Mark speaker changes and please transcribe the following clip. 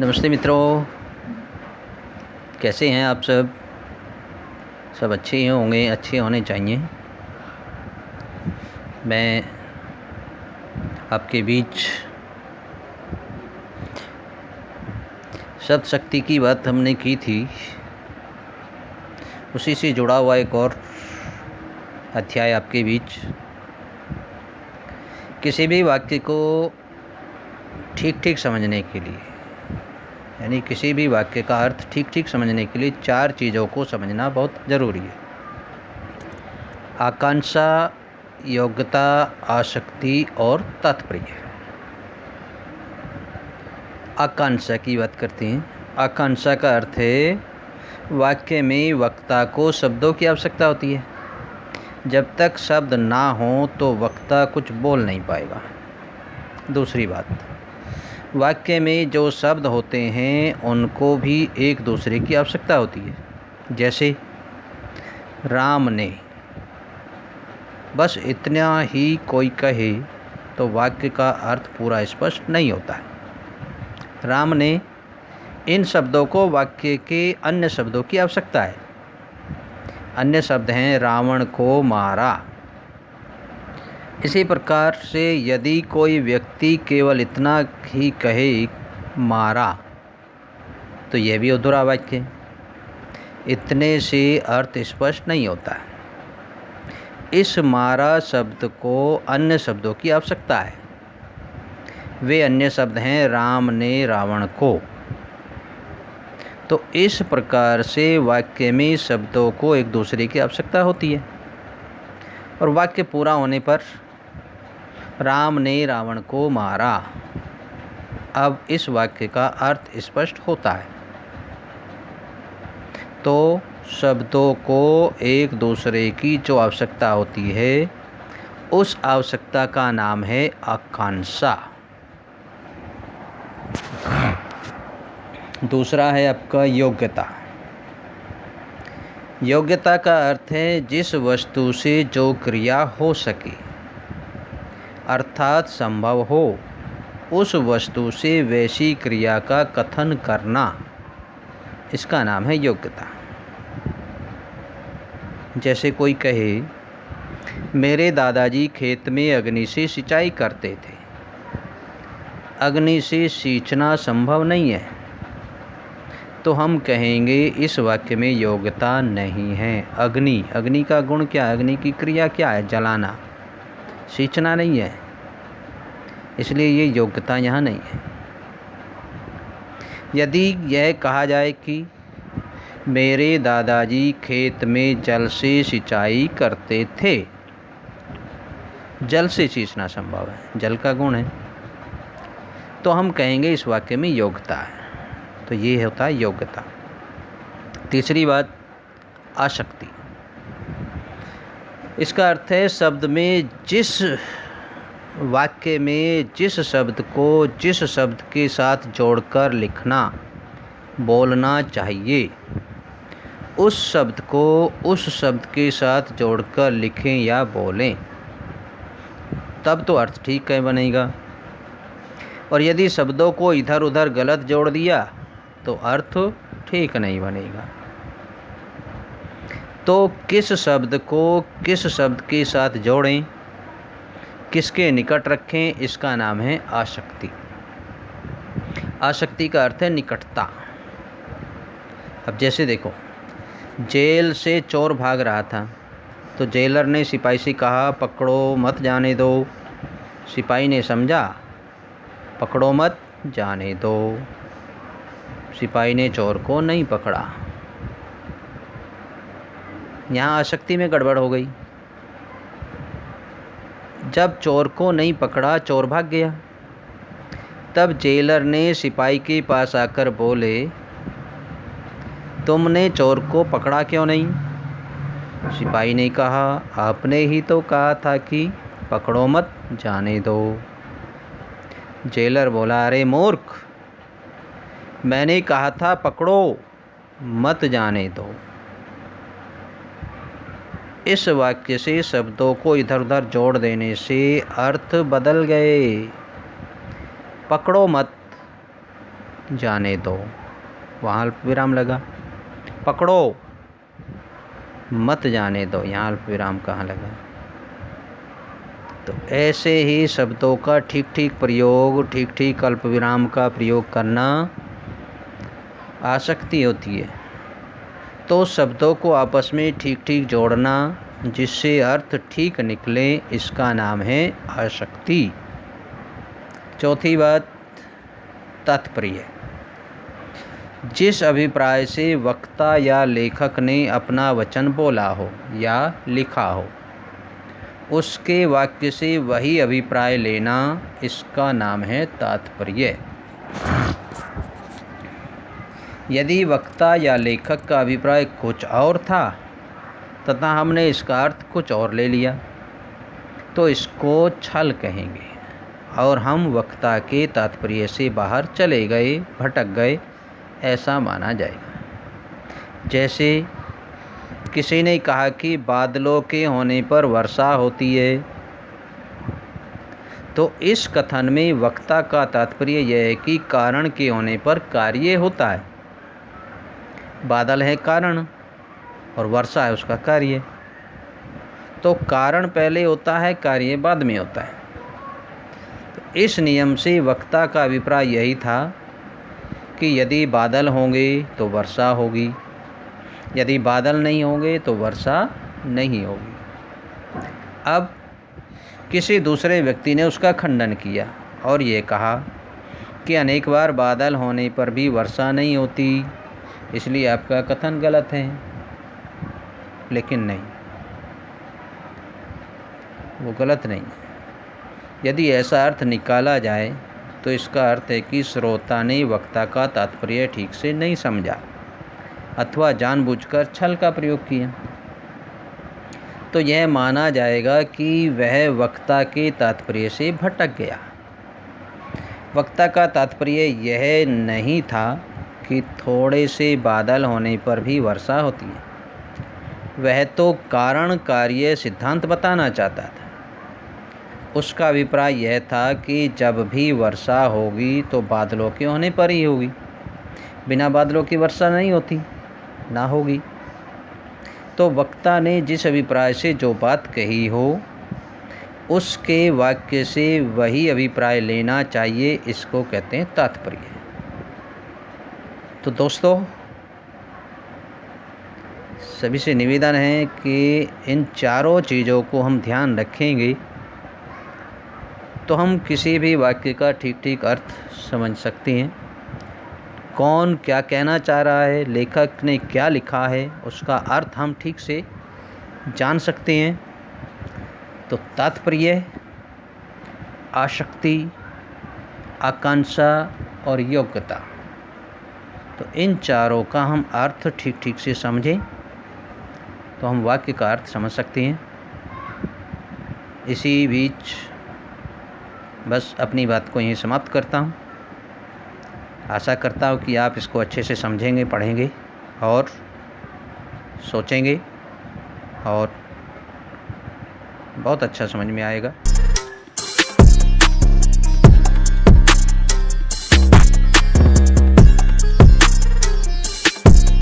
Speaker 1: नमस्ते मित्रों, कैसे हैं आप सब? सब अच्छे ही होंगे, अच्छे होने चाहिए। मैं आपके बीच शब्द शक्ति की बात हमने की थी, उसी से जुड़ा हुआ एक और अध्याय आपके बीच। किसी भी वाक्य को ठीक ठीक समझने के लिए, यानी किसी भी वाक्य का अर्थ ठीक ठीक समझने के लिए 4 चीज़ों को समझना बहुत ज़रूरी है। आकांक्षा, योग्यता, आसक्ति और तात्पर्य। आकांक्षा की बात करते हैं। आकांक्षा का अर्थ है वाक्य में वक्ता को शब्दों की आवश्यकता होती है। जब तक शब्द ना हो तो वक्ता कुछ बोल नहीं पाएगा। दूसरी बात, वाक्य में जो शब्द होते हैं उनको भी एक दूसरे की आवश्यकता होती है। जैसे राम ने, बस इतना ही कोई कहे तो वाक्य का अर्थ पूरा स्पष्ट नहीं होता है। राम ने, इन शब्दों को वाक्य के अन्य शब्दों की आवश्यकता है। अन्य शब्द हैं रावण को मारा। इसी प्रकार से यदि कोई व्यक्ति केवल इतना ही कहे मारा तो यह भी अधूरा वाक्य है। इतने से अर्थ स्पष्ट नहीं होता है। इस मारा शब्द को अन्य शब्दों की आवश्यकता है। वे अन्य शब्द हैं राम ने रावण को। तो इस प्रकार से वाक्य में शब्दों को एक दूसरे की आवश्यकता होती है और वाक्य पूरा होने पर राम ने रावण को मारा, अब इस वाक्य का अर्थ स्पष्ट होता है। तो शब्दों को एक दूसरे की जो आवश्यकता होती है उस आवश्यकता का नाम है आकांक्षा। दूसरा है आपका योग्यता। योग्यता का अर्थ है जिस वस्तु से जो क्रिया हो सके, अर्थात संभव हो, उस वस्तु से वैसी क्रिया का कथन करना, इसका नाम है योग्यता। जैसे कोई कहे मेरे दादाजी खेत में अग्नि से सिंचाई करते थे। अग्नि से सींचना संभव नहीं है, तो हम कहेंगे इस वाक्य में योग्यता नहीं है। अग्नि का गुण क्या है? अग्नि की क्रिया क्या है? जलाना, सींचना नहीं है, इसलिए ये योग्यता यहाँ नहीं है। यदि यह कहा जाए कि मेरे दादाजी खेत में जल से सिंचाई करते थे, जल से सींचना संभव है, जल का गुण है, तो हम कहेंगे इस वाक्य में योग्यता है। तो ये होता है योग्यता। तीसरी बात, आसक्ति। इसका अर्थ है शब्द में वाक्य में जिस शब्द को जिस शब्द के साथ जोड़कर लिखना, बोलना चाहिए, उस शब्द को उस शब्द के साथ जोड़कर लिखें या बोलें, तब तो अर्थ ठीक है बनेगा। और यदि शब्दों को इधर उधर गलत जोड़ दिया तो अर्थ ठीक नहीं बनेगा। तो किस शब्द को किस शब्द के साथ जोड़ें, किसके निकट रखें, इसका नाम है आसक्ति। आसक्ति का अर्थ है निकटता। अब जैसे देखो, जेल से चोर भाग रहा था तो जेलर ने सिपाही से कहा पकड़ो मत जाने दो। सिपाही ने समझा पकड़ो मत जाने दो। सिपाही ने चोर को नहीं पकड़ा। यहाँ आसक्ति में गड़बड़ हो गई। जब चोर को नहीं पकड़ा, चोर भाग गया। तब जेलर ने सिपाही के पास आकर बोले तुमने चोर को पकड़ा क्यों नहीं? सिपाही ने कहा आपने ही तो कहा था कि पकड़ो मत जाने दो। जेलर बोला अरे मूर्ख, मैंने कहा था पकड़ो मत जाने दो। इस वाक्य से शब्दों को इधर उधर जोड़ देने से अर्थ बदल गए। पकड़ो मत जाने दो, वहाँ अल्प विराम लगा। पकड़ो, मत जाने दो, यहाँ अल्प विराम कहाँ लगा। तो ऐसे ही शब्दों का ठीक ठीक प्रयोग, ठीक ठीक अल्प विराम का प्रयोग करना आसक्ति होती है। तो शब्दों को आपस में ठीक ठीक जोड़ना जिससे अर्थ ठीक निकले, इसका नाम है आसक्ति। चौथी बात, तात्पर्य। जिस अभिप्राय से वक्ता या लेखक ने अपना वचन बोला हो या लिखा हो, उसके वाक्य से वही अभिप्राय लेना, इसका नाम है तात्पर्य। यदि वक्ता या लेखक का अभिप्राय कुछ और था तथा हमने इसका अर्थ कुछ और ले लिया, तो इसको छल कहेंगे और हम वक्ता के तात्पर्य से बाहर चले गए, भटक गए, ऐसा माना जाएगा। जैसे किसी ने कहा कि बादलों के होने पर वर्षा होती है, तो इस कथन में वक्ता का तात्पर्य यह है कि कारण के होने पर कार्य होता है। बादल है कारण और वर्षा है उसका कार्य। तो कारण पहले होता है, कार्य बाद में होता है। तो इस नियम से वक्ता का अभिप्राय यही था कि यदि बादल होंगे तो वर्षा होगी, यदि बादल नहीं होंगे तो वर्षा नहीं होगी। अब किसी दूसरे व्यक्ति ने उसका खंडन किया और ये कहा कि अनेक बार बादल होने पर भी वर्षा नहीं होती, इसलिए आपका कथन गलत है। लेकिन नहीं, वो गलत नहीं। यदि ऐसा अर्थ निकाला जाए तो इसका अर्थ है कि श्रोता ने वक्ता का तात्पर्य ठीक से नहीं समझा अथवा जानबूझकर छल का प्रयोग किया। तो यह माना जाएगा कि वह वक्ता के तात्पर्य से भटक गया। वक्ता का तात्पर्य यह नहीं था कि थोड़े से बादल होने पर भी वर्षा होती है। वह तो कारण कार्य सिद्धांत बताना चाहता था। उसका अभिप्राय यह था कि जब भी वर्षा होगी तो बादलों के होने पर ही होगी, बिना बादलों की वर्षा नहीं होती, ना होगी। तो वक्ता ने जिस अभिप्राय से जो बात कही हो, उसके वाक्य से वही अभिप्राय लेना चाहिए, इसको कहते हैं तात्पर्य। तो दोस्तों, सभी से निवेदन है कि इन चारों चीज़ों को हम ध्यान रखेंगे तो हम किसी भी वाक्य का ठीक ठीक अर्थ समझ सकते हैं। कौन क्या कहना चाह रहा है, लेखक ने क्या लिखा है, उसका अर्थ हम ठीक से जान सकते हैं। तो तात्पर्य, आसक्ति, आकांक्षा और योग्यता, तो इन चारों का हम अर्थ ठीक ठीक से समझें तो हम वाक्य का अर्थ समझ सकते हैं। इसी बीच बस अपनी बात को यहीं समाप्त करता हूँ। आशा करता हूँ कि आप इसको अच्छे से समझेंगे, पढ़ेंगे और सोचेंगे और बहुत अच्छा समझ में आएगा।